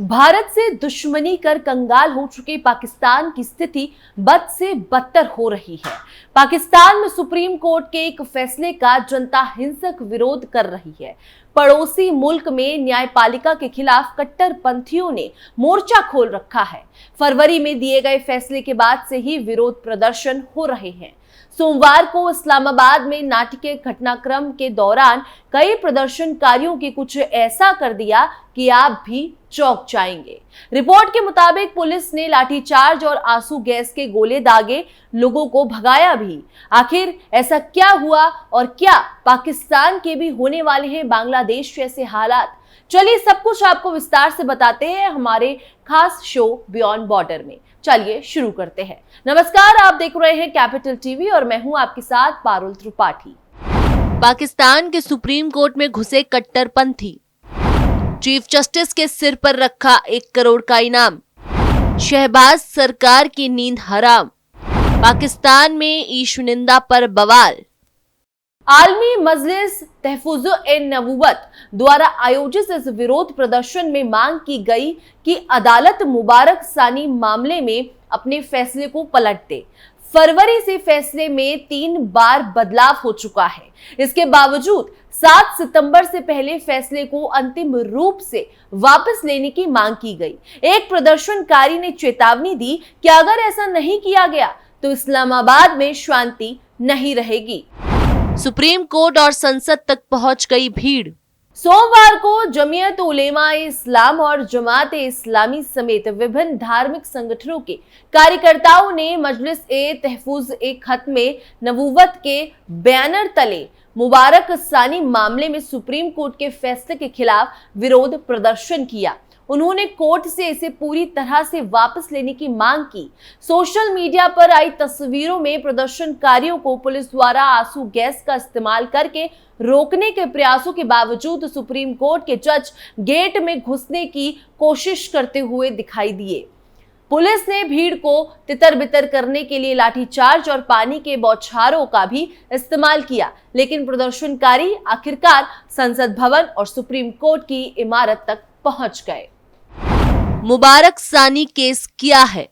भारत से दुश्मनी कर कंगाल हो चुके पाकिस्तान की स्थिति बद से बदतर हो रही है। पाकिस्तान में सुप्रीम कोर्ट के एक फैसले का जनता हिंसक विरोध कर रही है। पड़ोसी मुल्क में न्यायपालिका के खिलाफ कट्टरपंथियों ने मोर्चा खोल रखा है। फरवरी में दिए गए फैसले के बाद से ही विरोध प्रदर्शन हो रहे हैं। सोमवार को इस्लामाबाद में नाटकीय घटनाक्रम के दौरान कई प्रदर्शनकारियों के कुछ ऐसा कर दिया कि आप भी चौंक जाएंगे। रिपोर्ट के मुताबिक पुलिस ने लाठीचार्ज और आंसू गैस के गोले दागे, लोगों को भगाया भी। आखिर ऐसा क्या हुआ और क्या पाकिस्तान के भी होने वाले हैं बांग्लादेश जैसे हालात? चलिए सब कुछ आपको विस्तार से बताते हैं हमारे खास शो बियॉन्ड बॉर्डर में। चलिए शुरू करते हैं। नमस्कार, आप देख रहे हैं कैपिटल टीवी और मैं हूं आपके साथ पारुल त्रिपाठी। पाकिस्तान के सुप्रीम कोर्ट में घुसे कट्टरपंथी, चीफ जस्टिस के सिर पर रखा 1 करोड़ का इनाम, शहबाज सरकार की नींद हराम, पाकिस्तान में ईशुनिंदा पर बवाल। आलमी मजलिस तहफ़्फ़ुज़-ए-नबूवत द्वारा आयोजित इस विरोध प्रदर्शन में मांग की गई कि अदालत मुबारक सानी मामले में अपने फैसले को पलट दे। फरवरी से फैसले में 3 बार बदलाव हो चुका है। इसके बावजूद 7 सितंबर से पहले फैसले को अंतिम रूप से वापस लेने की मांग की गई। एक प्रदर्शनकारी ने चेतावनी दी कि अगर ऐसा नहीं किया गया तो इस्लामाबाद में शांति नहीं रहेगी। सुप्रीम कोर्ट और संसद तक पहुंच गई भीड़। सोमवार को जमीयत उलेमा-ए-इस्लाम और जमात-ए-इस्लामी समेत विभिन्न धार्मिक संगठनों के कार्यकर्ताओं ने मजलिस-ए-तहफ़्फ़ुज़-ए-ख़त्म-ए-नबूवत के बैनर तले मुबारक सानी मामले में सुप्रीम कोर्ट के फैसले के खिलाफ विरोध प्रदर्शन किया। उन्होंने कोर्ट से इसे पूरी तरह से वापस लेने की मांग की। सोशल मीडिया पर आई तस्वीरों में प्रदर्शनकारियों को पुलिस द्वारा आंसू गैस का इस्तेमाल करके रोकने के प्रयासों के बावजूद सुप्रीम कोर्ट के जज गेट में घुसने की कोशिश करते हुए दिखाई दिए। पुलिस ने भीड़ को तितर-बितर करने के लिए लाठीचार्ज और पानी के बौछारों का भी इस्तेमाल किया, लेकिन प्रदर्शनकारी आखिरकार संसद भवन और सुप्रीम कोर्ट की इमारत तक पहुंच गए। मुबारक सानी केस क्या है?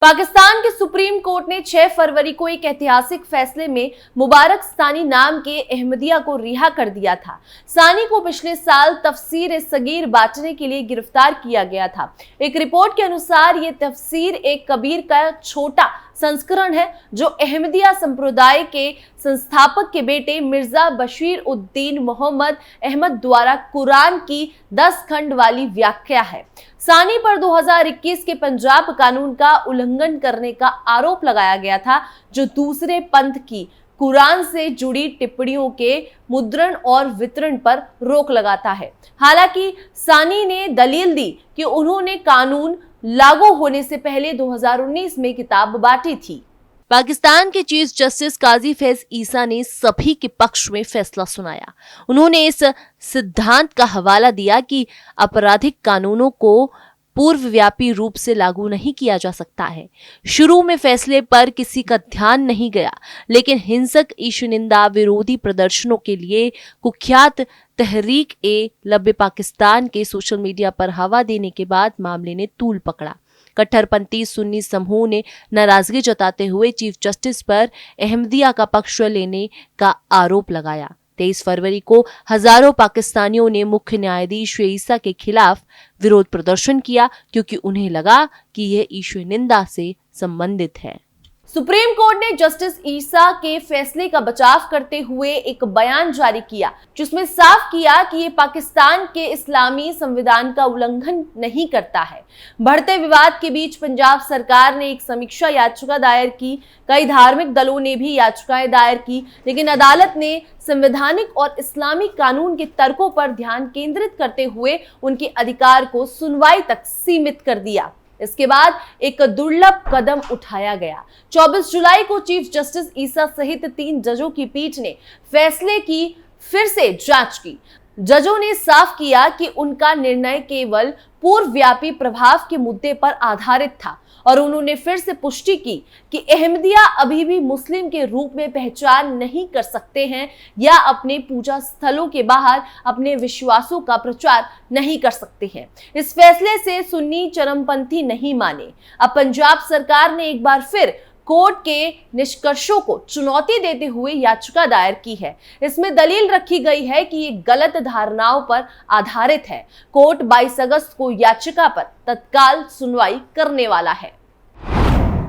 पाकिस्तान के सुप्रीम कोर्ट ने 6 फरवरी को एक ऐतिहासिक फैसले में मुबारक सानी नाम के अहमदिया को रिहा कर दिया था। सानी को पिछले साल तफसीर-ए-सगीर बांटने के लिए गिरफ्तार किया गया था। एक रिपोर्ट के अनुसार ये तफसीर-ए-कबीर का छोटा संस्करण है जो अहमदिया संप्रदाय के संस्थापक के बेटे मिर्जा बशीर उद्दीन मोहम्मद अहमद द्वारा कुरान की 10 खंड वाली व्याख्या है। सानी पर 2021 के पंजाब कानून का उल्लंघन करने का आरोप लगाया गया था, जो दूसरे पंथ की कुरान से जुड़ी टिप्पणियों के मुद्रण और वितरण पर रोक लगाता है। हालांकि सानी ने दलील दी कि उन्होंने कानून लागू होने से पहले 2019 में किताब बांटी थी। पाकिस्तान के चीफ जस्टिस काजी फैज ईसा ने सभी के पक्ष में फैसला सुनाया। उन्होंने इस सिद्धांत का हवाला दिया कि आपराधिक कानूनों को पूर्वव्यापी रूप से लागू नहीं किया जा सकता है। शुरू में फैसले पर किसी का ध्यान नहीं गया, लेकिन हिंसक ईशुनिंदा विरोधी प्रदर्शनों के लिए कुख्यात तहरीक-ए-लब पाकिस्तान के सोशल मीडिया पर हवा देने के बाद मामले ने तूल पकड़ा। कट्टरपंथी सुन्नी समूह ने नाराजगी जताते हुए चीफ जस्टिस पर अहमदिया का पक्ष लेने का आरोप लगाया। 23 फरवरी को हजारों पाकिस्तानियों ने मुख्य न्यायाधीश ईसा के खिलाफ विरोध प्रदर्शन किया, क्योंकि उन्हें लगा कि यह ईशुनिंदा से संबंधित है। सुप्रीम कोर्ट ने जस्टिस ईसा के फैसले का बचाव करते हुए एक बयान जारी किया, जिसमें साफ किया कि ये पाकिस्तान के इस्लामी संविधान का उल्लंघन नहीं करता है। बढ़ते विवाद के बीच पंजाब सरकार ने एक समीक्षा याचिका दायर की। कई धार्मिक दलों ने भी याचिकाएं दायर की, लेकिन अदालत ने संवैधानिक और इस्लामी कानून के तर्कों पर ध्यान केंद्रित करते हुए उनके अधिकार को सुनवाई तक सीमित कर दिया। इसके बाद एक दुर्लभ कदम उठाया गया। 24 जुलाई को चीफ जस्टिस ईसा सहित 3 जजों की पीठ ने फैसले की फिर से जांच की। जजों ने साफ किया कि उनका निर्णय केवल पूर्वव्यापी प्रभाव के मुद्दे पर आधारित था और उन्होंने फिर से पुष्टि की कि अहमदिया अभी भी मुस्लिम के रूप में पहचान नहीं कर सकते हैं या अपने पूजा स्थलों के बाहर अपने विश्वासों का प्रचार नहीं कर सकते हैं। इस फैसले से सुन्नी चरमपंथी नहीं माने। अब पंजाब सरकार ने एक बार फिर कोर्ट के निष्कर्षों को चुनौती देते हुए याचिका दायर की है। इसमें दलील रखी गई है कि ये गलत धारणाओं पर आधारित है। कोर्ट 22 अगस्त को याचिका पर तत्काल सुनवाई करने वाला है।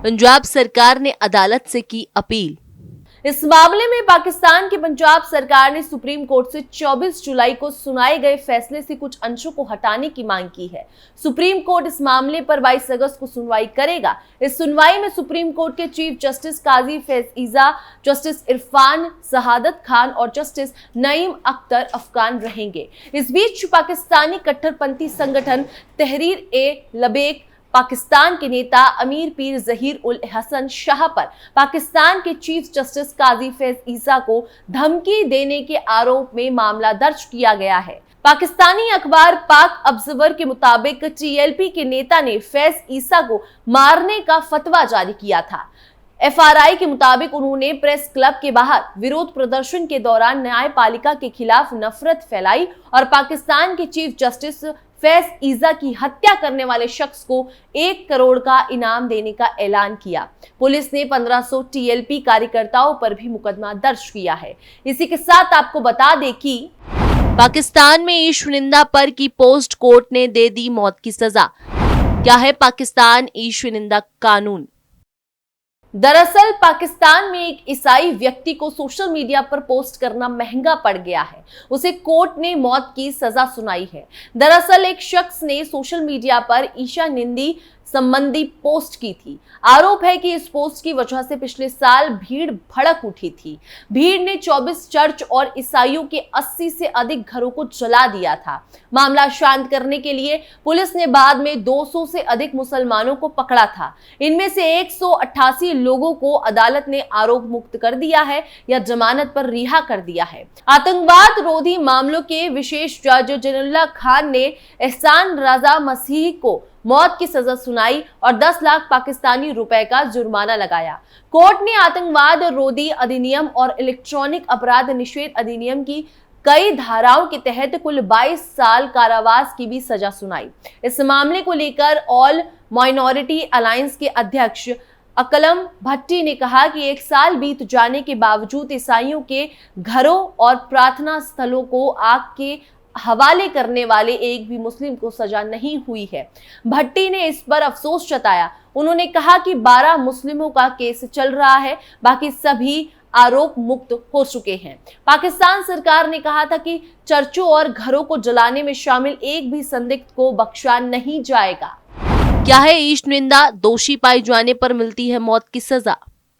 पंजाब सरकार ने अदालत से की अपील। इस मामले में पाकिस्तान की पंजाब सरकार ने सुप्रीम कोर्ट से 24 जुलाई को सुनाए गए फैसले से कुछ अंशों को हटाने की मांग की है। सुप्रीम कोर्ट इस मामले पर 22 अगस्त को सुनवाई करेगा। इस सुनवाई में सुप्रीम कोर्ट के चीफ जस्टिस काजी फैज ईसा, जस्टिस इरफान शहादत खान और जस्टिस नईम अख्तर अफगान रहेंगे। इस बीच पाकिस्तानी कट्टरपंथी संगठन तहरीर-ए-लबैक पाकिस्तान के नेता अमीर पीर जहीर उल हसन शाह पर पाकिस्तान के चीफ जस्टिस काजी फैज ईसा को धमकी देने के आरोप में मामला दर्ज किया गया है। पाकिस्तानी अखबार पाक ऑब्जर्वर के मुताबिक टीएलपी के नेता ने फैज ईसा को मारने का फतवा जारी किया था। एफआरआई के मुताबिक उन्होंने प्रेस क्लब के बाहर विरोध प्रदर्शन के दौरान न्यायपालिका के खिलाफ नफरत फैलाई और पाकिस्तान के चीफ जस्टिस फैज ईसा की हत्या करने वाले शख्स को 1 करोड़ का इनाम देने का ऐलान किया। पुलिस ने 1500 टीएलपी कार्यकर्ताओं पर भी मुकदमा दर्ज किया है। इसी के साथ आपको बता दें कि पाकिस्तान में ईश्वर निंदा पर की पोस्ट कोर्ट ने दे दी मौत की सजा। क्या है पाकिस्तान ईश्वर निंदा कानून? दरअसल पाकिस्तान में एक ईसाई व्यक्ति को सोशल मीडिया पर पोस्ट करना महंगा पड़ गया है। उसे कोर्ट ने मौत की सजा सुनाई है। दरअसल एक शख्स ने सोशल मीडिया पर ईशा निंदी संबंधी पोस्ट की थी। आरोप है कि इस पोस्ट की वजह से पिछले साल भीड़ भड़क उठी थी। भीड़ ने 24 चर्च और ईसाइयों के 80 से अधिक घरों को जला दिया था। मामला शांत करने के लिए पुलिस ने बाद में 200 से अधिक मुसलमानों को पकड़ा था। इनमें से 188 लोगों को अदालत ने आरोप मुक्त कर दिया है या जमानत पर रिहा कर दिया है। आतंकवाद रोधी मामलों के विशेष जज जैनुल्लाह खान ने एहसान रजा मसीह को मौत की सजा सुनाई और 10 लाख पाकिस्तानी रुपए का जुर्माना लगाया। कोर्ट ने आतंकवाद रोधी अधिनियम और इलेक्ट्रॉनिक अपराध निषेध अधिनियम की कई धाराओं के तहत कुल 22 साल कारावास की भी सजा सुनाई। इस मामले को लेकर ऑल माइनॉरिटी अलायंस के अध्यक्ष अकलम भट्टी ने कहा कि 1 साल बीत जाने के बावजूद ईसाइयों के घरों और प्रार्थना स्थलों को आग के हवाले करने वाले एक भी मुस्लिम को सजा नहीं हुई है। भट्टी ने इस पर अफसोस जताया। उन्होंने कहा कि 12 मुस्लिमों का केस चल रहा है, बाकी सभी आरोप मुक्त हो चुके हैं। पाकिस्तान सरकार ने कहा था कि चर्चों और घरों को जलाने में शामिल एक भी संदिग्ध को बख्शा नहीं जाएगा। क्या है ईश्वर निंदा? दोषी पाए जाने पर मिलती है मौत की सजा।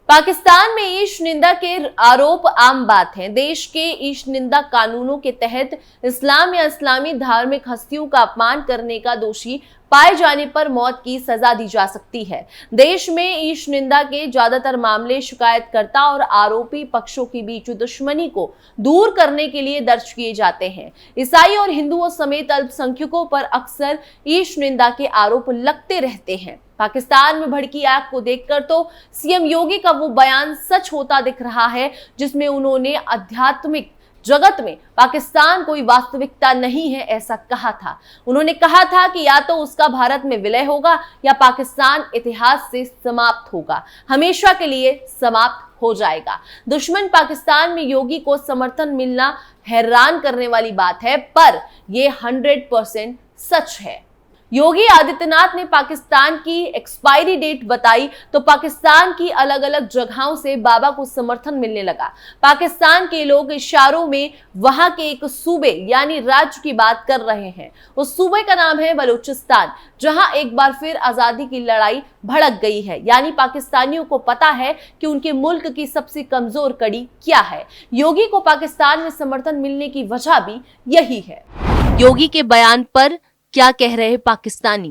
पाकिस्तान में ईश निंदा के आरोप आम बात है। देश के ईश निंदा कानूनों के तहत इस्लाम या इस्लामी धार्मिक हस्तियों का अपमान करने का दोषी पाए जाने पर मौत की सजा दी जा सकती है। देश में ईश निंदा के ज्यादातर मामले शिकायतकर्ता और आरोपी पक्षों के बीच दुश्मनी को दूर करने के लिए दर्ज किए जाते हैं। ईसाई और हिंदुओं समेत अल्पसंख्यकों पर अक्सर ईश निंदा के आरोप लगते रहते हैं। पाकिस्तान में भड़की आग को देखकर तो सीएम योगी का वो बयान सच होता दिख रहा है जिसमें उन्होंने आध्यात्मिक जगत में पाकिस्तान कोई वास्तविकता नहीं है ऐसा कहा था। उन्होंने कहा था कि या तो उसका भारत में विलय होगा या पाकिस्तान इतिहास से समाप्त होगा, हमेशा के लिए समाप्त हो जाएगा। दुश्मन पाकिस्तान में योगी को समर्थन मिलना हैरान करने वाली बात है, पर यह 100% सच है। योगी आदित्यनाथ ने पाकिस्तान की एक्सपायरी डेट बताई तो पाकिस्तान की अलग अलग जगहों से बाबा को समर्थन मिलने लगा। पाकिस्तान के लोग इशारों में वहां के एक सूबे यानी राज्य की बात कर रहे हैं। उस सूबे का नाम है बलूचिस्तान, जहां एक बार फिर आजादी की लड़ाई भड़क गई है। यानी पाकिस्तानियों को पता है कि उनके मुल्क की सबसे कमजोर कड़ी क्या है। योगी को पाकिस्तान में समर्थन मिलने की वजह भी यही है। योगी के बयान पर क्या कह रहे पाकिस्तानी?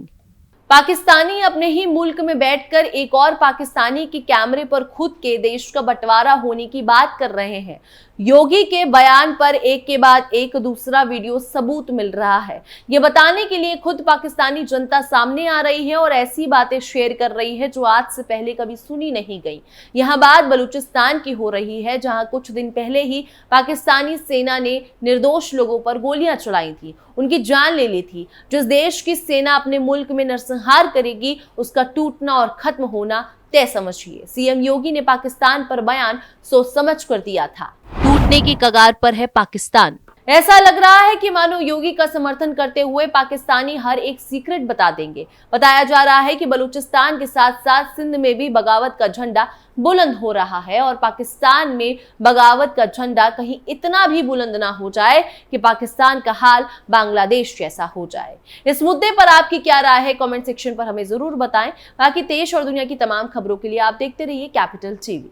पाकिस्तानी अपने ही मुल्क में बैठकर एक और पाकिस्तानी के कैमरे पर खुद के देश का बंटवारा होने की बात कर रहे हैं। योगी के बयान पर एक के बाद एक दूसरा वीडियो सबूत मिल रहा है। ये बताने के लिए खुद पाकिस्तानी जनता सामने आ रही है और ऐसी बातें शेयर कर रही है जो आज से पहले कभी सुनी नहीं गई। यहाँ बात बलूचिस्तान की हो रही है, जहां कुछ दिन पहले ही पाकिस्तानी सेना ने निर्दोष लोगों पर गोलियां चलाई थी, उनकी जान ले ली थी। जिस देश की सेना अपने मुल्क में नरसंहार करेगी, उसका टूटना और खत्म होना तय समझिए। सीएम योगी ने पाकिस्तान पर बयान सोच समझ कर दिया था। टूटने की कगार पर है पाकिस्तान। ऐसा लग रहा है कि मानो योगी का समर्थन करते हुए पाकिस्तानी हर एक सीक्रेट बता देंगे। बताया जा रहा है कि बलूचिस्तान के साथ साथ सिंध में भी बगावत का झंडा बुलंद हो रहा है और पाकिस्तान में बगावत का झंडा कहीं इतना भी बुलंद ना हो जाए कि पाकिस्तान का हाल बांग्लादेश जैसा हो जाए। इस मुद्दे पर आपकी क्या राय है, कमेंट सेक्शन पर हमें जरूर बताएं। बाकी देश और दुनिया की तमाम खबरों के लिए आप देखते रहिए कैपिटल टीवी।